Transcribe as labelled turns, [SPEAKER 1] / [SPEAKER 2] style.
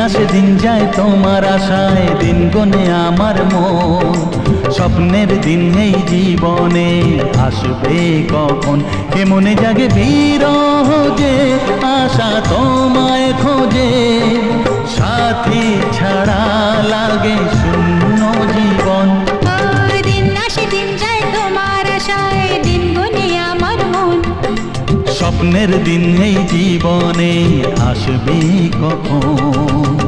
[SPEAKER 1] আসে দিন যায় তোমার আশায়, দিন গনে আমার মন। স্বপ্নের দিন এই জীবনে আসবে কখন, কেমনে জাগে বিরহ যে আশা তোমায় খোঁজে। সাথী ছাড়া লাগে শূন্য জীবন।
[SPEAKER 2] দিন আসে দিন যায় তোমার আশায়, দিন গনে আমার মন।
[SPEAKER 1] স্বপ্নের দিন এই জীবনে আসবে কখন।